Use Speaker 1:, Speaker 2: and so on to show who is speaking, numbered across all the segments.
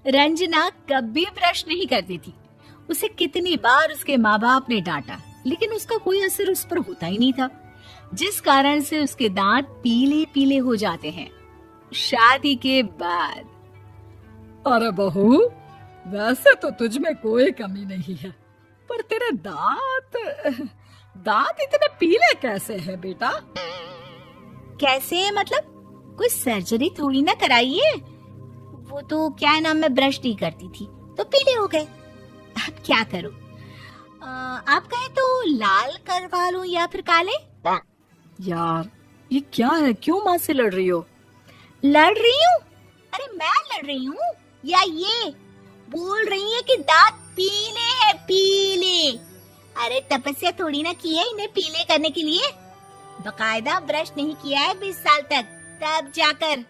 Speaker 1: रंजना कभी ब्रश नहीं करती थी। उसे कितनी बार उसके माँ बाप ने डांटा, लेकिन उसका कोई असर उस पर होता ही नहीं था, जिस कारण से उसके दांत पीले पीले हो जाते हैं। शादी के बाद
Speaker 2: अरे बहू, वैसे तो तुझ में कोई कमी नहीं है, पर तेरे दांत दांत इतने पीले कैसे हैं बेटा?
Speaker 1: कैसे है मतलब? कोई सर्जरी थोड़ी ना कराई है। वो तो क्या नाम, मैं ब्रश नहीं करती थी तो पीले हो गए। अब क्या करूं? आप कहें तो लाल करवा लूं या फिर काले?
Speaker 2: यार ये क्या है, क्यों माँ से लड़ रही हो?
Speaker 1: लड़ रही हूँ? अरे मैं लड़ रही हूँ या ये बोल रही है कि दांत पीले हैं, पीले। अरे तपस्या थोड़ी ना की है इन्हें पीले करने के लिए। बकायदा ब्रश नहीं किया है 20 साल तक, तब जाकर।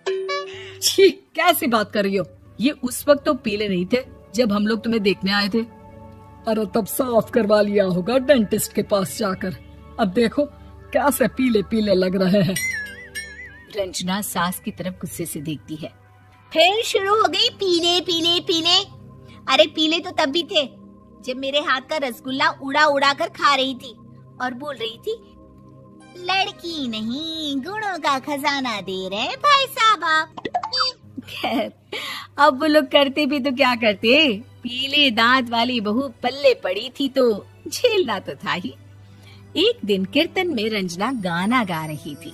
Speaker 2: छी, कैसी बात कर रही हो? ये उस वक्त तो पीले नहीं थे जब हम लोग तुम्हें देखने आए थे। अरे तब साफ करवा लिया होगा डेंटिस्ट के पास जाकर। अब देखो कैसे पीले पीले लग रहे हैं।
Speaker 1: रंजना सास की तरफ गुस्से से देखती है। फिर शुरू हो गई पीले पीले पीले। अरे पीले तो तब भी थे जब मेरे हाथ का रसगुल्ला उड़ा उड़ा कर खा रही थी और बोल रही थी, लड़की नहीं गुणों का खजाना दे रहे भाई साहब आप। खैर, अब वो लोग करते भी तो क्या करते, पीले दांत वाली बहू पल्ले पड़ी थी तो झेलना तो था ही। एक दिन कीर्तन में रंजना गाना गा रही थी।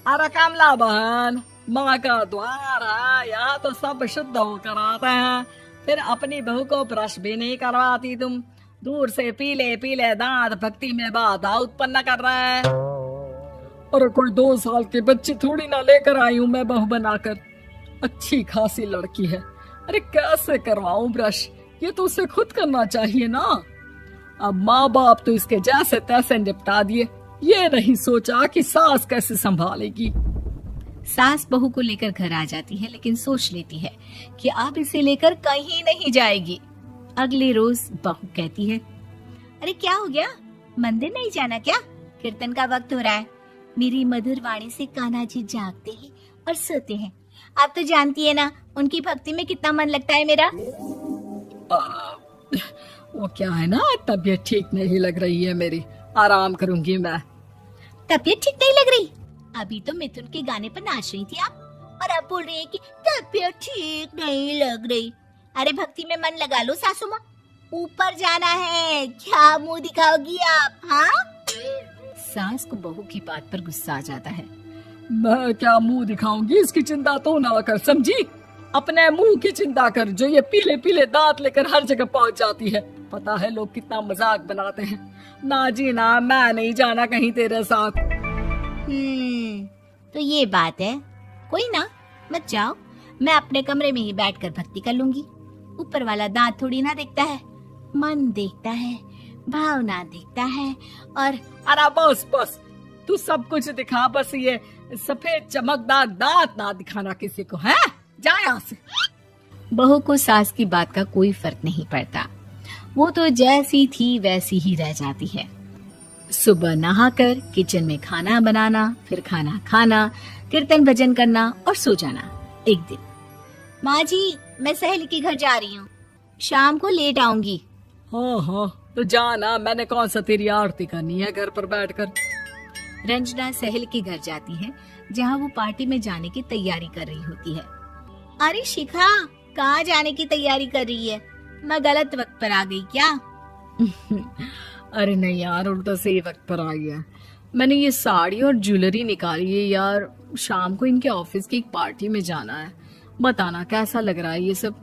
Speaker 2: अरे कमला बहन, माँ का द्वार है, यहाँ तो सब शुद्ध होकर आते हैं, फिर अपनी बहू को ब्रश भी नहीं करवाती तुम। दूर से पीले पीले दांत भक्ति में बाधा उत्पन्न कर रहे हैं। अरे कोई 2 साल के बच्चे थोड़ी ना लेकर आई हूँ मैं बहू बनाकर। अच्छी खासी लड़की है, अरे कैसे करवाऊं ब्रश? ये तो उसे खुद करना चाहिए ना। अब माँ बाप तो इसके जैसे तैसे निपटा दिए, ये नहीं सोचा कि सास कैसे संभालेगी।
Speaker 1: सास बहू को लेकर घर आ जाती है, लेकिन सोच लेती है कि अब इसे लेकर कहीं नहीं जाएगी। अगले रोज बहू कहती है, अरे क्या हो गया, मंदिर नहीं जाना क्या? कीर्तन का वक्त हो रहा है। मेरी मधुर वाणी से कान्हा जी जागते हैं और सोते हैं। आप तो जानती है ना उनकी भक्ति में कितना मन लगता है मेरा।
Speaker 2: वो क्या है ना, तबीयत ठीक नहीं लग रही है मेरी, आराम करूंगी मैं।
Speaker 1: तबीयत ठीक नहीं लग रही? अभी तो मिथुन के गाने पर नाच रही थी आप, और अब बोल रही है कि तबीयत ठीक नहीं लग रही। अरे भक्ति में मन लगा लो सासू माँ, ऊपर जाना है, क्या मुंह दिखाओगी आप? हाँ? सास को बहू की बात पर गुस्सा आ जाता है।
Speaker 2: मैं क्या मुंह दिखाऊंगी, इसकी चिंता तो ना कर, समझी? अपने मुंह की चिंता कर, जो ये पीले पीले दांत लेकर हर जगह पहुंच जाती है। पता है लोग कितना मजाक बनाते हैं। ना जी ना, मैं नहीं जाना कहीं तेरे साथ।
Speaker 1: तो ये बात है। कोई ना, मत जाओ, मैं अपने कमरे में ही बैठकर भक्ति कर लूंगी। ऊपर वाला दांत थोड़ी ना देखता है, मन देखता है, भावना देखता है। और
Speaker 2: अरे बस बस, तू सब कुछ दिखा, बस ये सफेद चमकदार दांत ना दिखाना किसी को, है? जा यहाँ से।
Speaker 1: बहू को सास की बात का कोई फर्क नहीं पड़ता, वो तो जैसी थी वैसी ही रह जाती है। सुबह नहाकर किचन में खाना बनाना, फिर खाना खाना, कीर्तन भजन करना और सो जाना। एक दिन, माँ जी मैं सहेली के घर जा रही हूँ, शाम को लेट आऊंगी।
Speaker 2: हाँ हाँ तो जाना, मैंने कौन सा तेरी आरती करनी है घर पर बैठकर।
Speaker 1: रंजना सहेली के घर जाती है, जहाँ वो पार्टी में जाने की तैयारी कर रही होती है। अरे शिखा, कहाँ जाने की तैयारी कर रही है? मैं गलत वक्त पर आ गई क्या?
Speaker 2: अरे नहीं यार, उल्टा सही वक्त पर आई है। मैंने ये साड़ी और ज्वेलरी निकाली है यार, शाम को इनके ऑफिस की एक पार्टी में जाना है। बताना कैसा लग रहा है ये सब?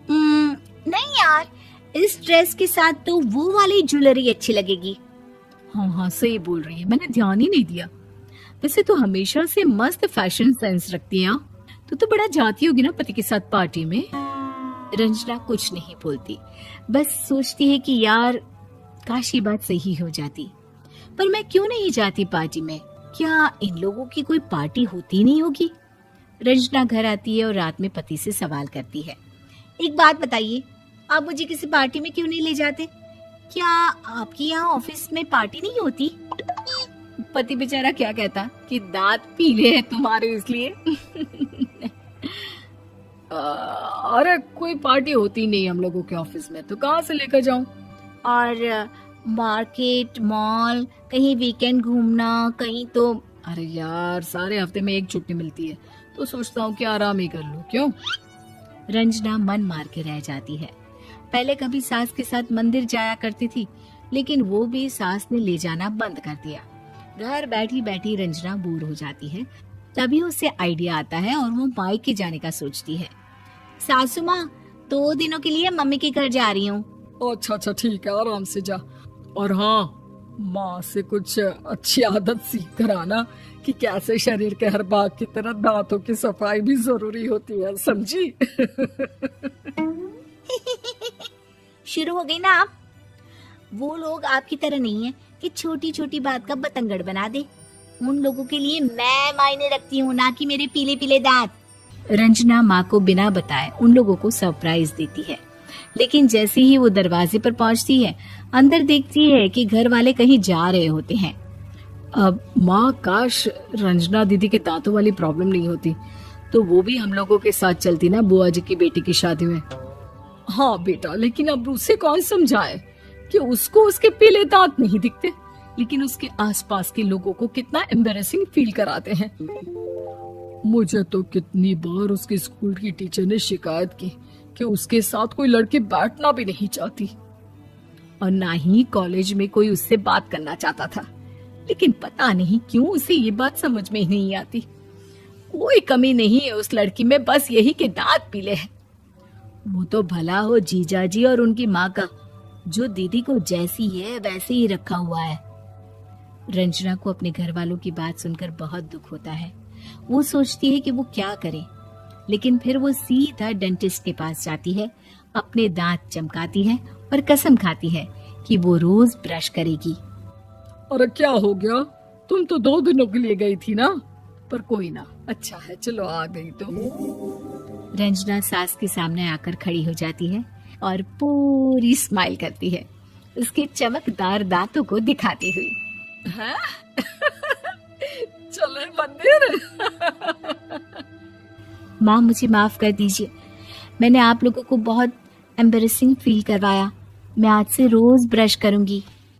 Speaker 1: नहीं यार, इस ड्रेस के साथ तो वो वाली ज्वेलरी अच्छी लगेगी।
Speaker 2: हाँ हाँ सही बोल रही है, मैंने ध्यान ही नहीं दिया। वैसे तो हमेशा से मस्त फैशन सेंस रखती है। तो बड़ा जाती होगी ना पति के साथ पार्टी में। रंजना कुछ नहीं बोलती, बस सोचती है कि यार काश ये बात सही हो जाती, पर मैं क्यों नहीं जाती पार्टी में? क्या इन लोगों की कोई पार्टी होती नहीं होगी? रंजना घर आती है और रात में पति से सवाल करती है, एक बात बताइए, आप मुझे किसी पार्टी में क्यों नहीं ले जाते? क्या आपकी यहाँ ऑफिस में पार्टी नहीं होती? पति बेचारा क्या कहता कि दांत पीले हैं तुम्हारे इसलिए। अरे कोई पार्टी होती नहीं हम लोगों के ऑफिस में, तो कहाँ से लेकर जाऊं?
Speaker 1: और मार्केट, मॉल, कहीं वीकेंड घूमना, कहीं तो।
Speaker 2: अरे यार, सारे हफ्ते में एक छुट्टी मिलती है, तो सोचता हूँ कि आराम ही कर लूं। क्यों?
Speaker 1: रंजना मन मार के रह जाती है। पहले कभी सास के साथ मंदिर जाया करती थी, लेकिन वो भी सास ने ले जाना बंद कर दिया। घर बैठी बैठी रंजना बोर हो जाती है। तभी उसे आइडिया आता है और वो मायके जाने का सोचती है। सासू माँ, 2 दिनों के लिए मम्मी के घर जा रही हूँ।
Speaker 2: अच्छा ठीक है, आराम से जा। और हाँ, माँ से कुछ अच्छी आदत सीख कर आना कि कैसे शरीर के हर भाग की तरह दांतों की सफाई भी जरूरी होती है, समझी?
Speaker 1: शुरू हो गई ना आप। वो लोग आपकी तरह नहीं है कि छोटी छोटी बात का बतंगड़ बना दे। उन लोगों के लिए मैं मायने रखती हूँ, ना कि मेरे पीले पीले दांत। रंजना माँ को बिना बताए उन लोगों को सरप्राइज देती है, लेकिन जैसे ही वो दरवाजे पर पहुंचती है, अंदर देखती है कि घर वाले कहीं जा रहे होते हैं।
Speaker 2: अब माँ, काश रंजना दीदी के दांतों वाली प्रॉब्लम नहीं होती, तो वो भी हम लोगों के साथ चलती ना बुआ जी की बेटी की शादी में। हाँ बेटा, लेकिन अब उसे कौन समझाए कि उसको उसके पीले दांत नहीं दिखते, लेकिन उसके आसपास के लोगों को कितना एम्बैरेसिंग फील कराते हैं। मुझे तो कितनी बार उसके स्कूल की टीचर ने शिकायत की कि उसके साथ कोई लड़की बैठना भी नहीं चाहती, और ना ही कॉलेज में कोई उससे बात करना चाहता था। लेकिन पता नहीं क्यों उसे ये बात समझ में ही नहीं आती। कोई कमी नहीं है उस लड़की में, बस यही कि दांत पीले हैं। वो तो भला हो जीजा जी और उनकी माँ का, जो दीदी को जैसी है वैसे ही रखा हुआ है। रंजना को अपने घर वालों की बात सुनकर बहुत दुख होता है। वो सोचती है कि वो क्या करे, लेकिन फिर वो सीधा डेंटिस्ट के पास जाती है, अपने दांत चमकाती है और कसम खाती है कि वो रोज ब्रश करेगी। अरे क्या हो गया? तुम तो 2 दिनों के लिए गई थी ना। पर कोई ना, अच्छा है, चलो आ गई तो।
Speaker 1: रंजना सास के सामने आकर खड़ी हो जाती है और पूरी स्माइल करती है, उसके चमकदार दांतों को दिखाती हुई।
Speaker 2: हैं? चले मंदिर।
Speaker 1: माँ, मुझे माफ कर दीजिए, मैंने आप लोगों को बहुत एम्बैरेसिंग फील करवाया। मैं आज से रोज ब्रश करूंगी।